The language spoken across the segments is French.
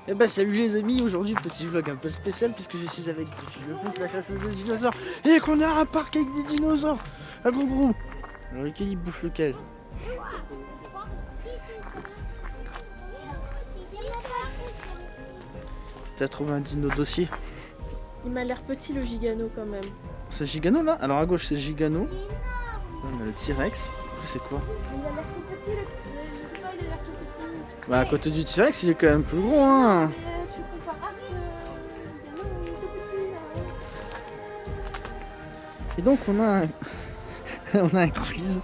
Eh ben salut les amis, aujourd'hui petit vlog un peu spécial puisque je suis avec le groupe La Chasseuse de Dinosaures et qu'on a un parc avec des dinosaures, un gros. Alors lequel il bouffe lequel? T'as trouvé un dino dossier? Il m'a l'air petit le Gigano quand même. C'est Gigano là? Alors à gauche c'est Gigano, on a le T-Rex, après c'est quoi? Il a l'air tout petit, je sais pas, il a l'air tout petit. Bah à côté du T-Rex il est quand même plus gros hein. Tu compares le Gigano, il est tout petit. Et donc on a un, on a un quiz.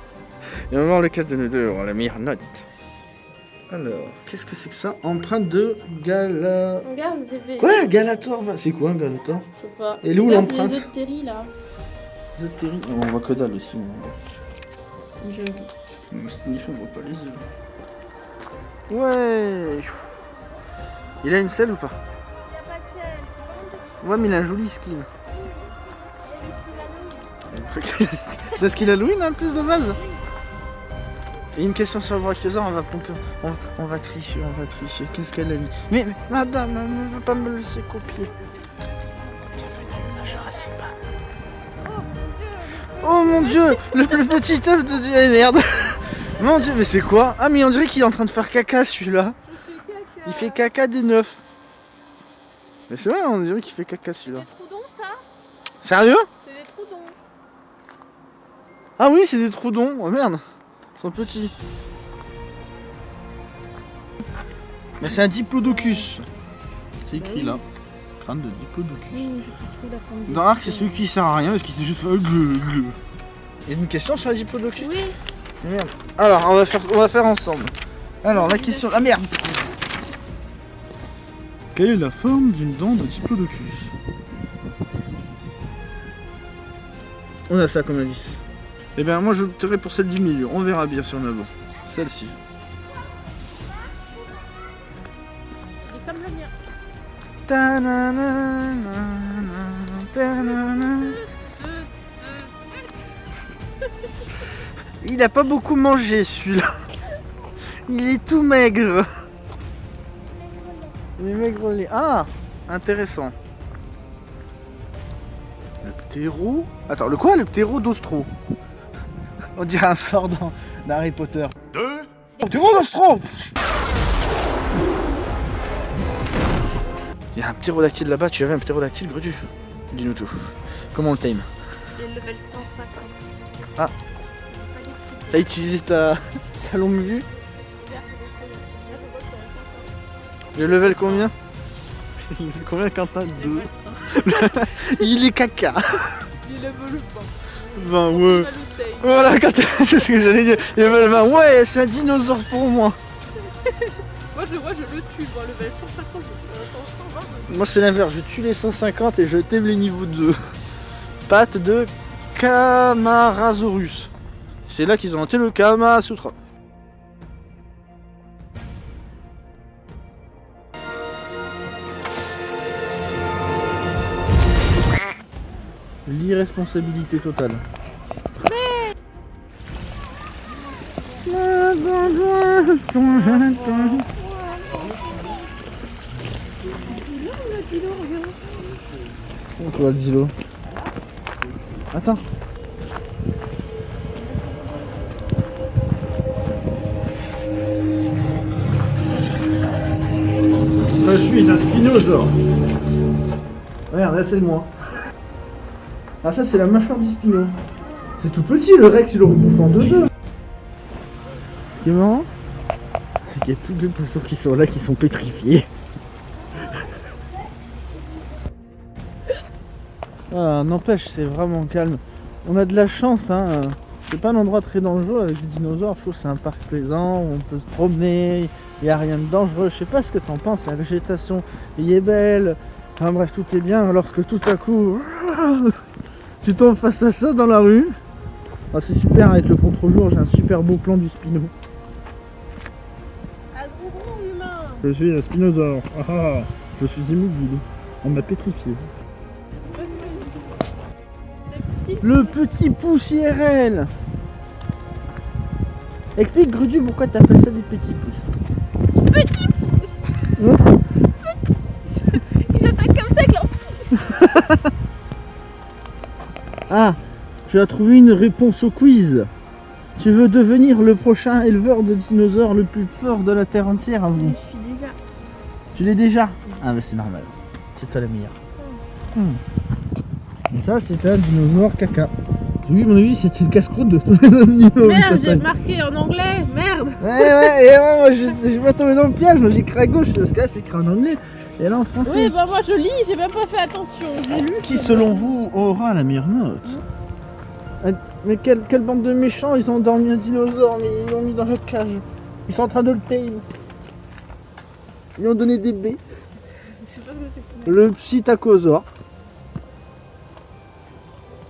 Et on va voir lequel de nous deux aura la meilleure note. Alors, qu'est-ce que c'est que ça? Empreinte de Gala... Regarde, c'est des bébés. Quoi? Galator? C'est quoi un Galator? Je sais pas. Et où Regarde, l'empreinte? c'est les œufs de Terry là. Les œufs de Terry? On voit que dalle aussi. J'avoue. On voit pas les œufs. Ouais. Il a une selle ou pas? Il a pas de sel. Ouais, mais il a un joli skin. Il a le style à nous. C'est ce qu'il a Halloween en plus de base? Et une question sur le brachiosaure, on va pomper, on va tricher. Qu'est-ce qu'elle a mis? Mais madame, elle ne veut pas me laisser copier. Bienvenue à Jurassic Park. Oh mon dieu, le plus petit œuf de Dieu. Eh, merde. Mon dieu, mais c'est quoi? Ah mais on dirait qu'il est en train de faire caca celui-là. Il fait caca des neufs. Mais c'est vrai, on dirait qu'il fait caca celui-là. C'est des troudons ça? Sérieux? C'est des troudons. Ah oui, c'est des troudons. Oh merde. Ils sont petits. Mais c'est un diplodocus. C'est écrit là. Crâne de diplodocus. Dans Arc, c'est celui qui sert à rien parce qu'il s'est juste fait gleu. Il y a une question sur la diplodocus? Oui. Merde. Alors, on va faire ensemble. Alors, la question. Ah merde! Quelle est la forme d'une dent de diplodocus? On a ça comme indice. Eh bien, moi je opterai pour celle du milieu. On verra bien si on a bon. Celle-ci. Il est comme le mien. Il n'a pas beaucoup mangé celui-là. Il est tout maigre. Il est maigrelet. Ah, intéressant. Le ptéro. Attends, le quoi? Le ptérodostro. On dirait un sort dans Harry Potter. Le ptérodostro. Il y a un ptérodactyle là-bas. Tu avais un ptérodactyle, Grudu? Dis-nous tout. Comment on le time? Il est level 150. Ah. T'as utilisé ta longue vue? Le level combien? Combien Quentin? 2. Il est caca. Il est level 20, ouais. Voilà, c'est ce que j'allais dire. Il est level 20. Ouais, c'est un dinosaure pour moi. Moi je le vois, je le tue. Moi, level 150, je 120. Moi c'est l'inverse, je tue les 150 et je t'aime les niveaux 2. Patte de Camarasaurus. C'est là qu'ils ont inventé le Kama Sutra. L'irresponsabilité totale. Quoi le dilo? Attends. Je suis un spinosaure. Regarde, là c'est moi. Ah ça c'est la mâchoire du spino. C'est tout petit, le Rex il le rebouffe en deux. Ce qui est marrant, c'est qu'il y a tous les poissons qui sont là qui sont pétrifiés. Ah, n'empêche, c'est vraiment calme. On a de la chance, hein. C'est pas un endroit très dangereux avec les dinosaures. Je trouve que c'est un parc plaisant, on peut se promener, il n'y a rien de dangereux. Je sais pas ce que t'en penses, la végétation y est belle. Enfin bref, tout est bien. Lorsque tout à coup, tu tombes face à ça dans la rue. Ah, c'est super, avec le contre-jour, j'ai un super beau plan du spino. Un gros rond humain. Je suis un spinosaure. Ah, je suis immobile. On m'a pétrifié. Le petit pouce IRL. Explique Grudu pourquoi t'appelles ça des petits pouces. Petit pouce. Montre. Ah, tu as trouvé une réponse au quiz. Tu veux devenir le prochain éleveur de dinosaures le plus fort de la Terre entière, avoue. Je suis déjà. Tu l'es déjà? Ah bah c'est normal. C'est toi la meilleure. Et ça c'est un dinosaure caca. Oui, à mon avis c'est le casse-croûte de tous les animaux. Merde, j'ai marqué en anglais, merde. Ouais, et moi je vais tomber dans le piège, moi j'ai écrit à gauche, parce que là c'est écrit en anglais. Et là en français. Oui, bah moi je lis, j'ai même pas fait attention. J'ai lu. Qui selon vous aura la meilleure note? Mais quelle bande de méchants, ils ont endormi un dinosaure, mais ils l'ont mis dans leur cage. Ils sont en train de le tame. Ils lui ont donné des baies. Je sais pas ce que c'est que. Le psittacosaure.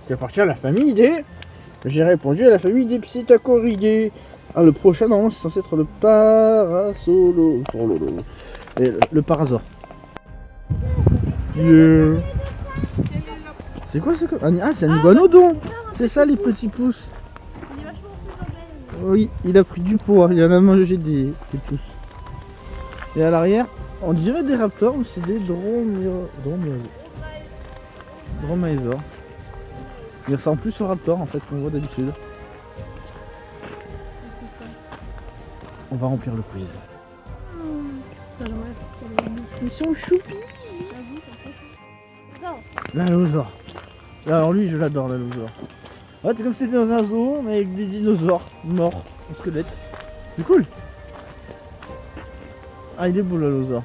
Qui appartient à la famille des... J'ai répondu à la famille des psittacoridés. Ah, le prochain, normalement, c'est censé être le parasolo... Et le parasaure. Yeah. C'est quoi ce... Ah, c'est un iguanodon. C'est ça, les petits pouces. Il est vachement plus en belle. Oui, il a pris du poids. Il en a mangé des pouces. Et à l'arrière, on dirait des raptors, mais c'est des dromaeosaures. Il ressemble plus au raptor en fait qu'on voit d'habitude. On va remplir le quiz. Ils sont choupis. L'allosaure. Alors lui je l'adore, l'allosaure. Ouais, c'est comme si c'était dans un zoo mais avec des dinosaures morts en squelette. C'est cool. Ah, il est beau l'allosaure.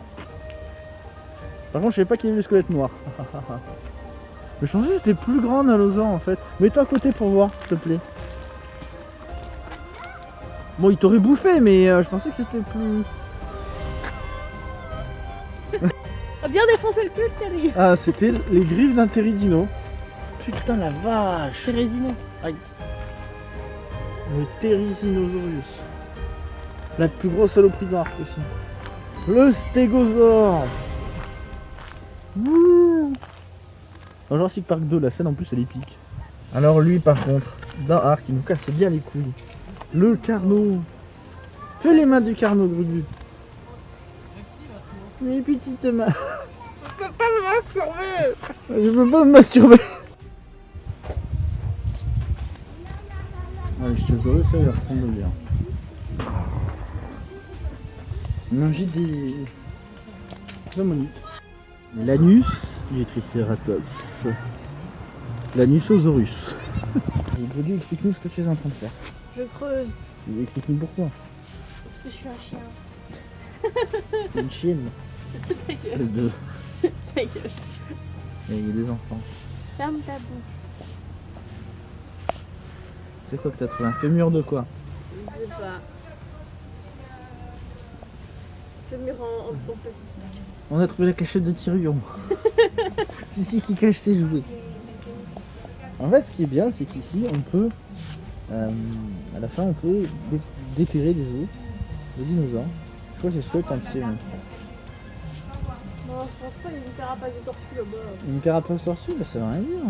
Par contre je savais pas qu'il y avait le squelette noir. Le changer c'était plus grand l'allosaure en fait. Mets-toi à côté pour voir s'il te plaît. Bon, il t'aurait bouffé mais je pensais que c'était plus... A bien défoncé le cul, Terry. Ah, c'était les griffes d'un Pteridino. Putain la vache. C'est résineux. Le Therizinosaurus. La plus grosse saloperie d'arc aussi. Le Stégosaure. Wouh. Dans Jurassic Park 2, la scène en plus elle est épique. Alors lui par contre, dans Arc, il nous casse bien les couilles. Le Carno. Fais les mains du Carno, Grudu. Mes petites mains. Je peux pas me masturber. Je peux pas me masturber. Allez, je te saurais, ça il ressemble bien. Manger des ammonites. L'anus du Triceratops. L'anusosaurus. Grudu, explique-nous ce que tu es en train de faire. Je creuse. Explique-nous pourquoi. Parce que je suis un chien. Une chienne. Ta gueule. Deux. Ta gueule. Et il y a des enfants. Ferme ta bouche. C'est quoi que t'as trouvé? Un fémur de quoi? Je sais pas. Fémur en plastique. On a trouvé la cachette de Tyrion. C'est ici qui cache ses jouets. En fait, ce qui est bien, c'est qu'ici, on peut, à la fin, on peut déterrer des os de dinosaures. Je crois que c'est chouette entier. Non, je pense pas, il y a une carapace de tortue là-bas. Une carapace tortue, bah, ça veut rien dire.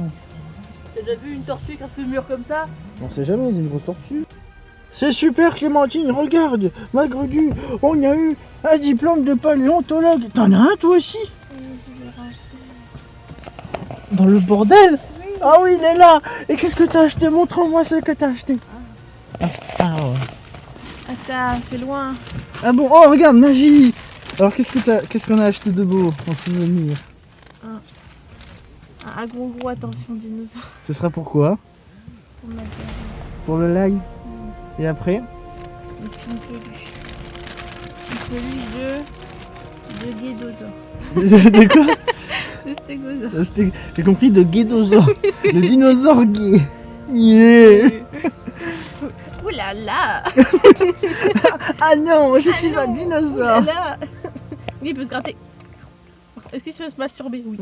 T'as déjà vu une tortue avec un fémur comme ça? On sait jamais, c'est une grosse tortue. C'est super Clémentine, regarde, ma Grudu, on a eu un diplôme de paléontologue. T'en as un toi aussi? Oui, je vais ranger. Dans le bordel? Oui. Ah oui, il est là. Et qu'est-ce que t'as acheté? Montre-moi ce que t'as acheté. Ah ouais. Attends, c'est loin. Ah bon, oh regarde, magie. Alors qu'est-ce qu'on a acheté de beau en souvenir? Un gros attention dinosaure. Ce sera pourquoi? Pour ma gueule. Pour le live. Et après? Et puis une peluche. Une peluche de Guédosaure. De quoi? De stégosaure. J'ai compris, de Guédosaure. Le dinosaure gay. Yeah. Ouh là là. Ah non, moi je suis un dinosaure. Ouh là là. Oui, il peut se gratter. Est-ce qu'il se masturber? Oui.